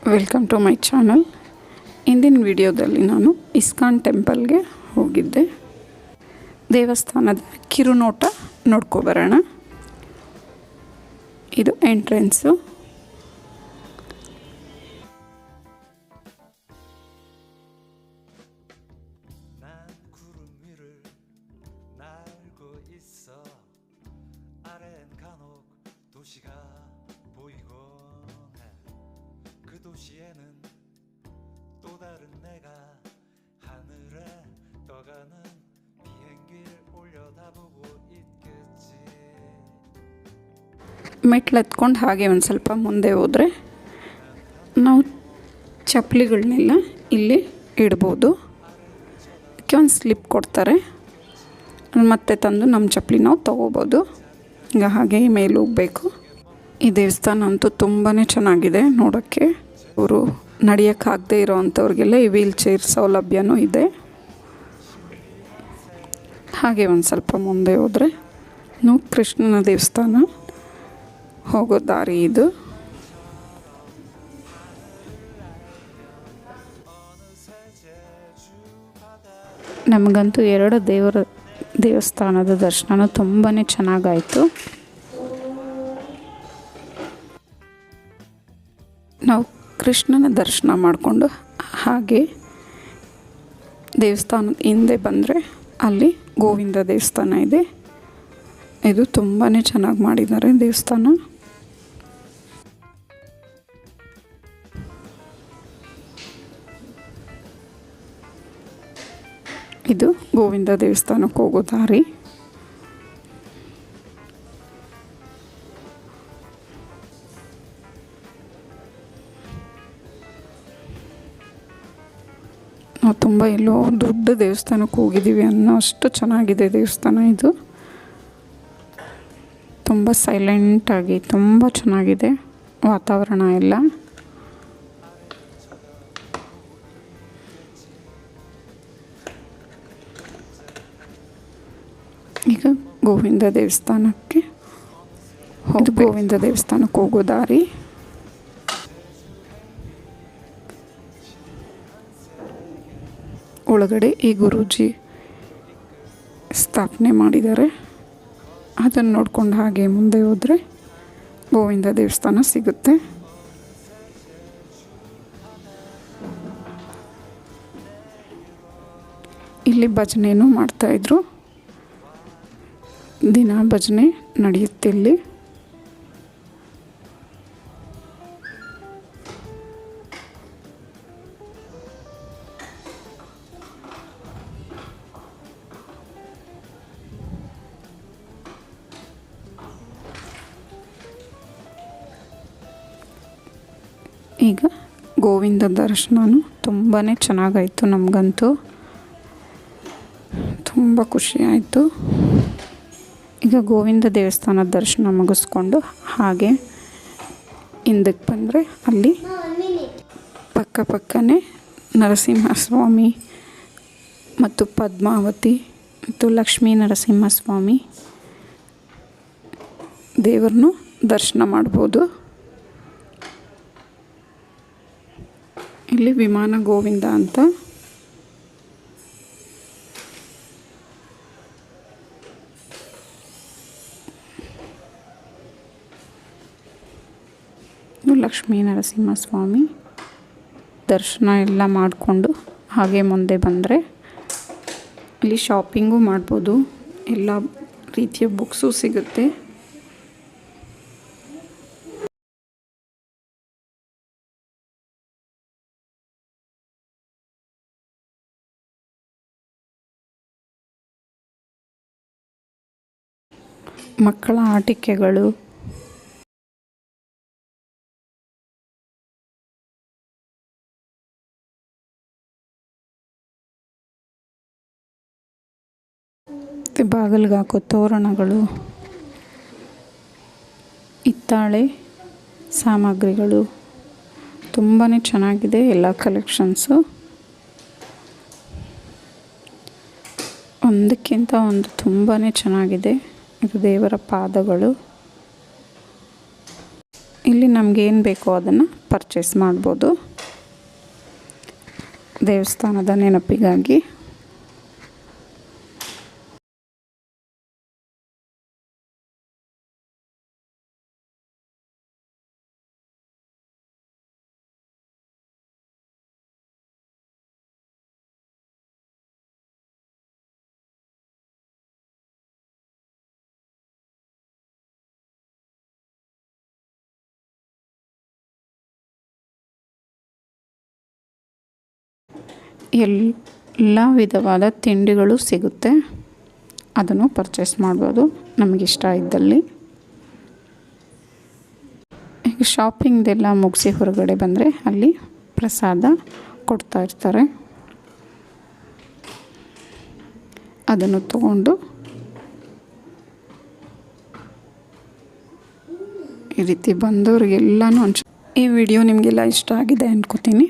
Welcome to my channel. ಇಂದಿನ ವಿಡಿಯೋದಲ್ಲಿ ನಾನು ಇಸ್ಕಾನ್ ಟೆಂಪಲ್ಗೆ ಹೋಗಿದ್ದೆ. ದೇವಸ್ಥಾನದ ಕಿರುನೋಟ ನೋಡ್ಕೊಬರೋಣ. ಇದು ಎಂಟ್ರೆನ್ಸು. 도시에는 또 다른 내가 하늘에 떠가는 비행기를 올려다보고 있겠지. ಮೆಟ್ಲು ಹತ್ಕೊಂಡು ಹಾಗೆ ಒಂದು ಸ್ವಲ್ಪ ಮುಂದೆ ಹೋದರೆ ನಾವು ಚಪ್ಪಲಿಗಳನ್ನೆಲ್ಲ ಇಲ್ಲಿ ಇಡ್ಬೋದು. ಅದಕ್ಕೆ ಒಂದು ಸ್ಲಿಪ್ ಕೊಡ್ತಾರೆ, ಮತ್ತೆ ತಂದು ನಮ್ಮ ಚಪ್ಪಲಿ ನಾವು ತೊಗೋಬೋದು. ಈಗ ಹಾಗೆ ಮೇಲೆ ಹೋಗಬೇಕು. ಈ ದೇವಸ್ಥಾನ ಅಂತೂ ತುಂಬಾ ಚೆನ್ನಾಗಿದೆ ನೋಡೋಕ್ಕೆ. ಅವರು ನಡೆಯೋಕ್ಕಾಗದೇ ಇರೋವಂಥವ್ರಿಗೆಲ್ಲ ಈ ವೀಲ್ ಚೇರ್ ಸೌಲಭ್ಯನೂ ಇದೆ. ಹಾಗೆ ಒಂದು ಸ್ವಲ್ಪ ಮುಂದೆ ಹೋದರೆ ನಾವು ಕೃಷ್ಣನ ದೇವಸ್ಥಾನ ಹೋಗೋ ದಾರಿ ಇದು. ನಮಗಂತೂ ಎರಡು ದೇವಸ್ಥಾನದ ದರ್ಶನ ತುಂಬಾ ಚೆನ್ನಾಗಾಯಿತು. ನಾವು ಕೃಷ್ಣನ ದರ್ಶನ ಮಾಡಿಕೊಂಡು ಹಾಗೆ ದೇವಸ್ಥಾನದ ಹಿಂದೆ ಬಂದರೆ ಅಲ್ಲಿ ಗೋವಿಂದ ದೇವಸ್ಥಾನ ಇದೆ. ಇದು ತುಂಬಾ ಚೆನ್ನಾಗಿ ಮಾಡಿದ್ದಾರೆ ದೇವಸ್ಥಾನ. ಇದು ಗೋವಿಂದ ದೇವಸ್ಥಾನಕ್ಕೆ ಹೋಗೋ ದಾರಿ. ನಾವು ತುಂಬ ಎಲ್ಲೋ ದೊಡ್ಡ ದೇವಸ್ಥಾನಕ್ಕೆ ಹೋಗಿದ್ದೀವಿ ಅನ್ನೋ ಅಷ್ಟು ಚೆನ್ನಾಗಿದೆ ದೇವಸ್ಥಾನ ಇದು. ತುಂಬ ಸೈಲೆಂಟಾಗಿ ತುಂಬ ಚೆನ್ನಾಗಿದೆ ವಾತಾವರಣ ಎಲ್ಲ. ಈಗ ಗೋವಿಂದ ದೇವಸ್ಥಾನಕ್ಕೆ ಹೋಗೋ ದಾರಿ. ಒಳಗಡೆ ಈ ಗುರೂಜಿ ಸ್ಥಾಪನೆ ಮಾಡಿದ್ದಾರೆ. ಅದನ್ನು ನೋಡ್ಕೊಂಡು ಹಾಗೆ ಮುಂದೆ ಹೋದರೆ ಗೋವಿಂದ ದೇವಸ್ಥಾನ ಸಿಗುತ್ತೆ. ಇಲ್ಲಿ ಭಜನೆನೂ ಮಾಡ್ತಾಯಿದ್ರು. ದಿನ ಭಜನೆ ನಡೆಯುತ್ತೆ ಇಲ್ಲಿ. ಈಗ ಗೋವಿಂದ ದರ್ಶನನೂ ತುಂಬಾ ಚೆನ್ನಾಗಾಯಿತು. ನಮಗಂತೂ ತುಂಬ ಖುಷಿಯಾಯಿತು. ಈಗ ಗೋವಿಂದ ದೇವಸ್ಥಾನದ ದರ್ಶನ ಮುಗಿಸ್ಕೊಂಡು ಹಾಗೆ ಹಿಂದಕ್ಕೆ ಬಂದರೆ ಅಲ್ಲಿ ಪಕ್ಕನೇ ನರಸಿಂಹಸ್ವಾಮಿ ಮತ್ತು ಪದ್ಮಾವತಿ ಮತ್ತು ಲಕ್ಷ್ಮೀ ನರಸಿಂಹಸ್ವಾಮಿ ದೇವ್ರನ್ನೂ ದರ್ಶನ ಮಾಡ್ಬೋದು. ಇಲ್ಲಿ ವಿಮಾನ ಗೋವಿಂದ ಅಂತ ಲಕ್ಷ್ಮೀ ನರಸಿಂಹಸ್ವಾಮಿ ದರ್ಶನ ಎಲ್ಲ ಮಾಡಿಕೊಂಡು ಹಾಗೆ ಮುಂದೆ ಬಂದರೆ ಇಲ್ಲಿ ಶಾಪಿಂಗು ಮಾಡ್ಬೋದು. ಎಲ್ಲ ರೀತಿಯ ಬುಕ್ಸು ಸಿಗುತ್ತೆ. ಮಕ್ಕಳ ಆಟಿಕೆಗಳು, ಬಾಗಿಲಿಗೆ ಹಾಕೋ ತೋರಣಗಳು, ಹಿತ್ತಾಳೆ ಸಾಮಗ್ರಿಗಳು ತುಂಬಾ ಚೆನ್ನಾಗಿದೆ ಎಲ್ಲ ಕಲೆಕ್ಷನ್ಸು. ಒಂದಕ್ಕಿಂತ ಒಂದು ತುಂಬಾ ಚೆನ್ನಾಗಿದೆ. ಇದು ದೇವರ ಪಾದಗಳು. ಇಲ್ಲಿ ನಮಗೇನು ಬೇಕೋ ಅದನ್ನು ಪರ್ಚೇಸ್ ಮಾಡ್ಬೋದು ದೇವಸ್ಥಾನದ ನೆನಪಿಗಾಗಿ. ಎಲ್ಲ ವಿಧವಾದ ತಿಂಡಿಗಳು ಸಿಗುತ್ತೆ, ಅದನ್ನು ಪರ್ಚೇಸ್ ಮಾಡ್ಬೋದು ನಮಗಿಷ್ಟ ಇದ್ದಲ್ಲಿ. ಈಗ ಶಾಪಿಂಗ್ದೆಲ್ಲ ಮುಗಿಸಿ ಹೊರಗಡೆ ಬಂದರೆ ಅಲ್ಲಿ ಪ್ರಸಾದ ಕೊಡ್ತಾ ಇರ್ತಾರೆ, ಅದನ್ನು ತಗೊಂಡು ಈ ರೀತಿ ಬಂದವ್ರಿಗೆಲ್ಲನೂ ಈ ವಿಡಿಯೋ ನಿಮಗೆಲ್ಲ ಇಷ್ಟ ಆಗಿದೆ ಅಂದ್ಕೋತೀನಿ.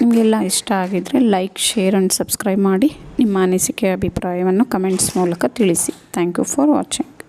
ನಿಮಗೆಲ್ಲ ಇಷ್ಟ ಆಗಿದ್ದರೆ ಲೈಕ್, ಶೇರ್ ಆ್ಯಂಡ್ ಸಬ್ಸ್ಕ್ರೈಬ್ ಮಾಡಿ. ನಿಮ್ಮ ಅನಿಸಿಕೆ ಅಭಿಪ್ರಾಯವನ್ನು ಕಮೆಂಟ್ಸ್ ಮೂಲಕ ತಿಳಿಸಿ. Thank you for watching.